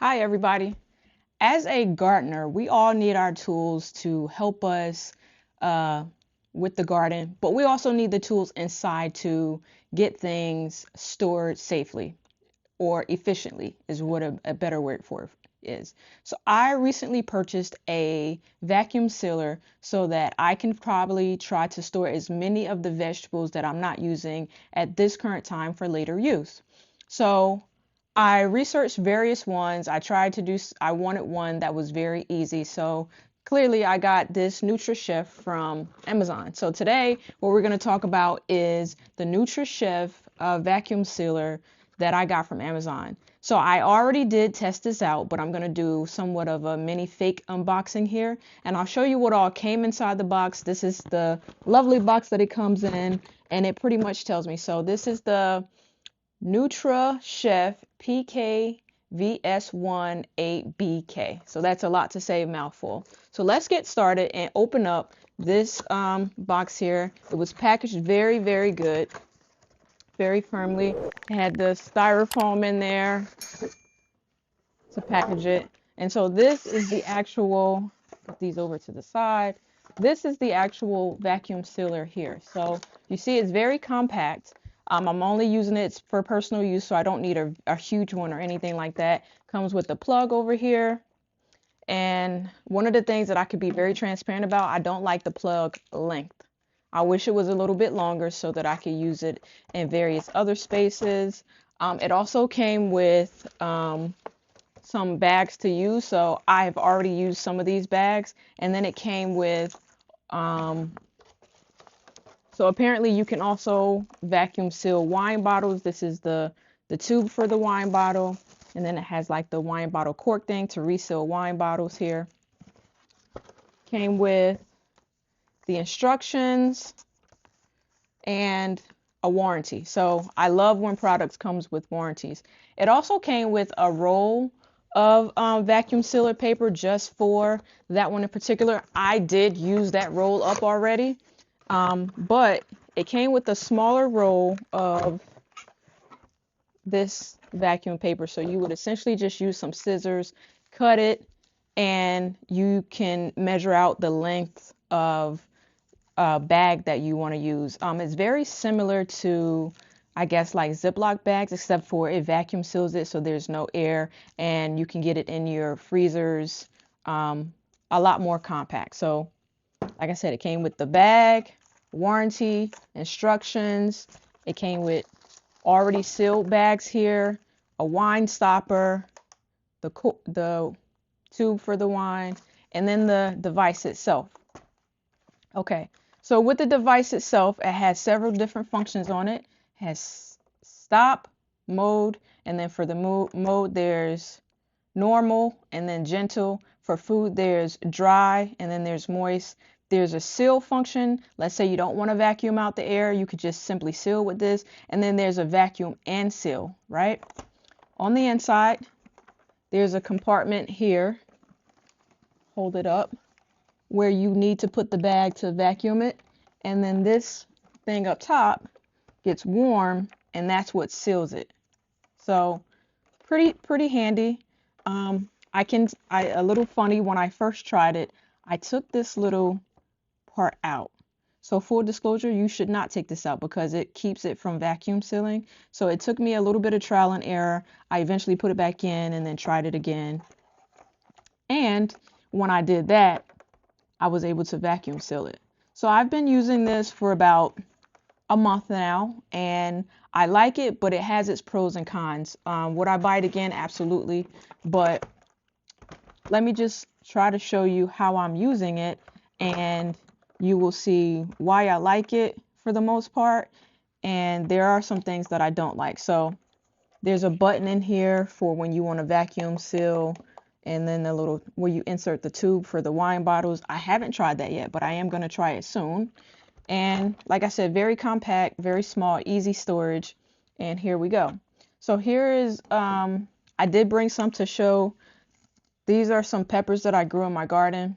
Hi, everybody. As a gardener, we all need our tools to help us uh, with the garden, but we also need the tools inside to get things stored safely or efficiently, is what a better word for it is. So I recently purchased a vacuum sealer so that I can probably try to store as many of the vegetables that I'm not using at this current time for later use. So I researched various ones. I wanted one that was very easy. So clearly I got this NutriChef from Amazon. So today what we're going to talk about is the NutriChef vacuum sealer that I got from Amazon. So I already did test this out, but I'm going to do somewhat of a mini fake unboxing here, and I'll show you what all came inside the box. This is the lovely box that it comes in, and it pretty much tells me. So this is the NutriChef PKVS18BK. So that's a lot to say, mouthful. So let's get started and open up this box here. It was packaged very, very good, very firmly. It had the styrofoam in there to package it. And so this is the actual, put these over to the side. This is the actual vacuum sealer here. So you see it's very compact. I'm only using it for personal use, so I don't need a huge one or anything like that. Comes with the plug over here. And one of the things that I could be very transparent about, I don't like the plug length. I wish it was a little bit longer so that I could use it in various other spaces. It also came with some bags to use, so I have already used some of these bags. And then it came with so apparently you can also vacuum seal wine bottles. This is the tube for the wine bottle, and then it has like the wine bottle cork thing to reseal wine bottles here. Came with the instructions and a warranty. So I love when products comes with warranties. It also came with a roll of vacuum sealer paper just for that one in particular. I did use that roll up already, but it came with a smaller roll of this vacuum paper. So you would essentially just use some scissors, cut it, and you can measure out the length of bag that you want to use. It's very similar to, I guess, like Ziploc bags, except for it vacuum seals it so there's no air, and you can get it in your freezers a lot more compact. So like I said, it came with the bag, warranty, instructions. It came with already sealed bags here, a wine stopper, the tube for the wine, and then the device itself. Okay, so with the device itself, it has several different functions on it. It has stop, mode, and then for the mode, there's normal and then gentle. For food, there's dry and then there's moist. There's a seal function. Let's say you don't want to vacuum out the air, you could just simply seal with this. And then there's a vacuum and seal, right? On the inside, there's a compartment here. Hold it up, where you need to put the bag to vacuum it. And then this thing up top gets warm, and that's what seals it. So pretty handy. A little funny, when I first tried it, I took this little part out. So full disclosure, you should not take this out because it keeps it from vacuum sealing. So it took me a little bit of trial and error. I eventually put it back in and then tried it again. And when I did that, I was able to vacuum seal it. So I've been using this for about a month now, and I like it, but it has its pros and cons. Would I buy it again? Absolutely. But let me just try to show you how I'm using it, and you will see why I like it for the most part. And there are some things that I don't like. So there's a button in here for when you want to vacuum seal, and then the little where you insert the tube for the wine bottles. I haven't tried that yet, but I am going to try it soon. And like I said, very compact, very small, easy storage. And here we go. So here is, I did bring some to show. These are some peppers that I grew in my garden.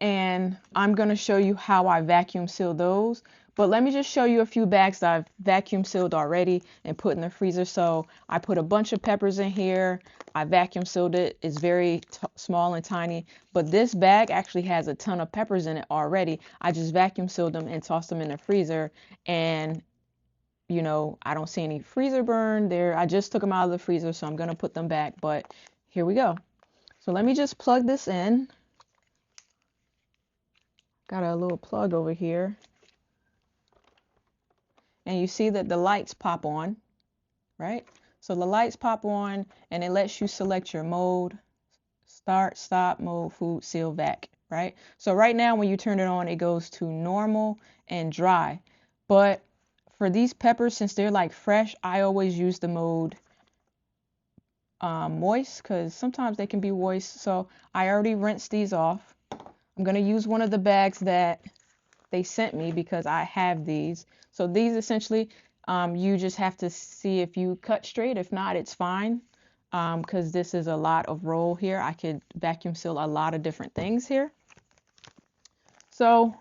And I'm going to show you how I vacuum seal those. But let me just show you a few bags that I've vacuum sealed already and put in the freezer. So I put a bunch of peppers in here. I vacuum sealed it. It's very small and tiny. But this bag actually has a ton of peppers in it already. I just vacuum sealed them and tossed them in the freezer. And, you know, I don't see any freezer burn there. I just took them out of the freezer, so I'm going to put them back. But here we go. So let me just plug this in. Got a little plug over here. And you see that the lights pop on, right? So the lights pop on and it lets you select your mode, start, stop, mode, food, seal, vac, right? So right now when you turn it on, it goes to normal and dry. But for these peppers, since they're like fresh, I always use the mode moist, because sometimes they can be moist. So I already rinsed these off. I'm going to use one of the bags that they sent me because I have these. So these essentially, you just have to see if you cut straight. If not, it's fine, because this is a lot of roll here. I could vacuum seal a lot of different things here. So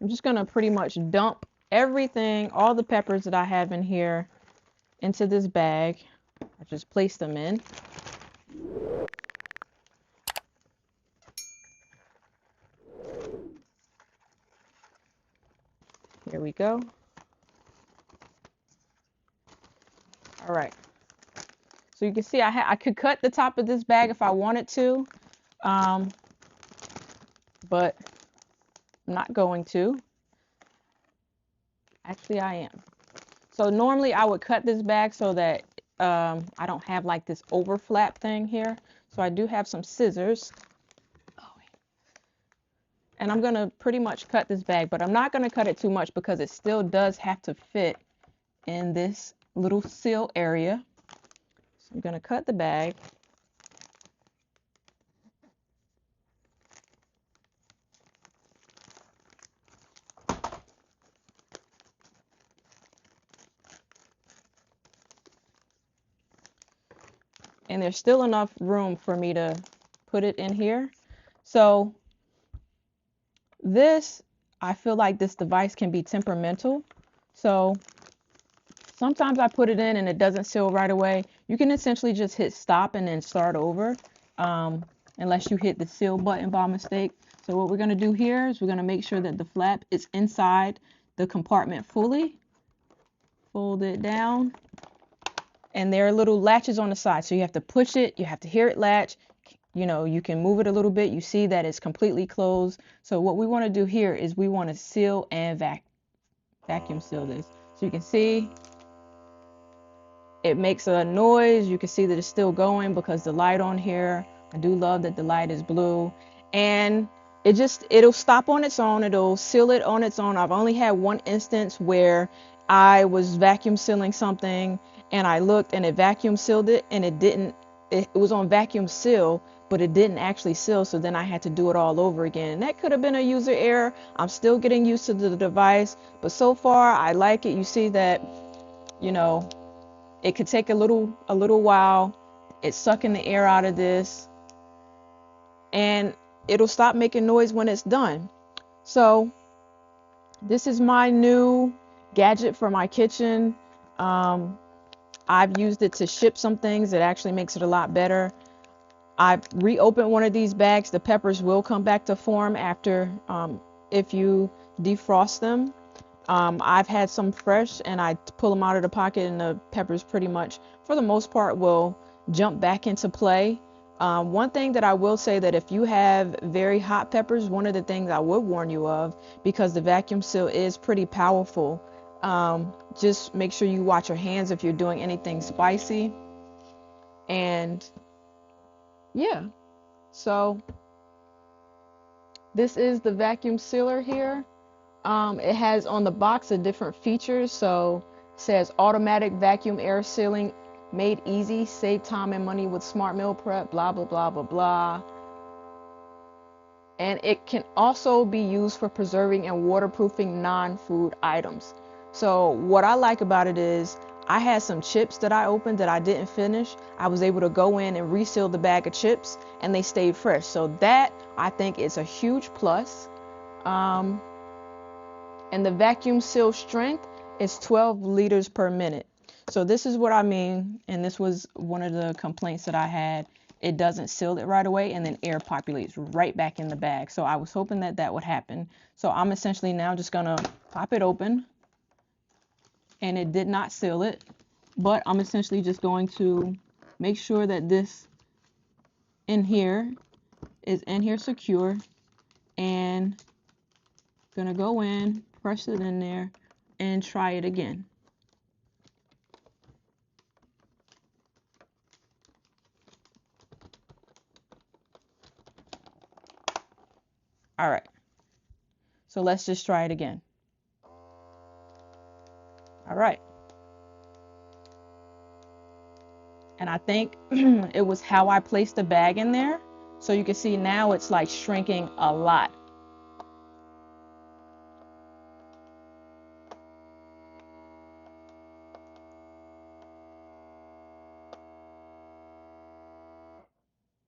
I'm just going to pretty much dump everything, all the peppers that I have in here, into this bag. I just place them in. Here we go. All right. So you can see I could cut the top of this bag if I wanted to, but I'm not going to. Actually, I am. So normally I would cut this bag so that I don't have like this overflap thing here. So I do have some scissors. And I'm going to pretty much cut this bag, but I'm not going to cut it too much because it still does have to fit in this little seal area. So I'm going to cut the bag. And there's still enough room for me to put it in here. So this, I feel like this device can be temperamental. So sometimes I put it in and it doesn't seal right away. You can essentially just hit stop and then start over, unless you hit the seal button by mistake. So what we're going to do here is we're going to make sure that the flap is inside the compartment fully. Fold it down. And there are little latches on the side. So you have to push it. You have to hear it latch. You know, you can move it a little bit. You see that it's completely closed. So what we want to do here is we want to seal and vacuum seal this. So you can see it makes a noise. You can see that it's still going because the light on here. I do love that the light is blue. And it'll stop on its own. It'll seal it on its own. I've only had one instance where I was vacuum sealing something and I looked and it vacuum sealed it and it didn't. It was on vacuum seal, but it didn't actually seal. So then I had to do it all over again. And that could have been a user error. I'm still getting used to the device, but so far I like it. You see that, you know, it could take a little while. It's sucking the air out of this and it'll stop making noise when it's done. So this is my new gadget for my kitchen. I've used it to ship some things. It actually makes it a lot better. I've reopened one of these bags. The peppers will come back to form after, if you defrost them. I've had some fresh and I pull them out of the pocket and the peppers pretty much, for the most part, will jump back into play. One thing that I will say that if you have very hot peppers, one of the things I would warn you of, because the vacuum seal is pretty powerful, just make sure you watch your hands if you're doing anything spicy. And yeah, so this is the vacuum sealer here. It has on the box a different features. So it says automatic vacuum air sealing, made easy, save time and money with smart meal prep, blah, blah, blah, blah, blah. And it can also be used for preserving and waterproofing non-food items. So what I like about it is I had some chips that I opened that I didn't finish. I was able to go in and reseal the bag of chips and they stayed fresh. So that, I think, is a huge plus. And the vacuum seal strength is 12 liters per minute. So this is what I mean, and this was one of the complaints that I had. It doesn't seal it right away, and then air populates right back in the bag. So I was hoping that that would happen. So I'm essentially now just gonna pop it open, and it did not seal it, but I'm essentially just going to make sure that this in here is in here secure, and gonna go in, press it in there, and try it again. All right, so let's just try it again. All right. And I think it was how I placed the bag in there. So you can see now it's like shrinking a lot.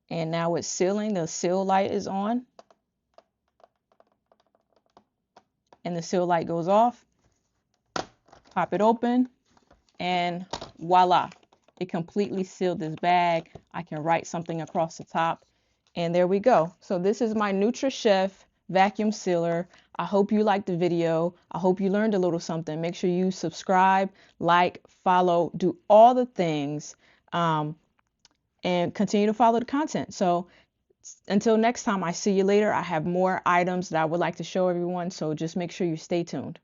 And now it's sealing. The seal light is on. And the seal light goes off. Pop it open. And voila. It completely sealed this bag. I can write something across the top. And there we go. So this is my NutriChef vacuum sealer. I hope you liked the video. I hope you learned a little something. Make sure you subscribe, like, follow, do all the things, and continue to follow the content. So until next time, I see you later. I have more items that I would like to show everyone. So just make sure you stay tuned.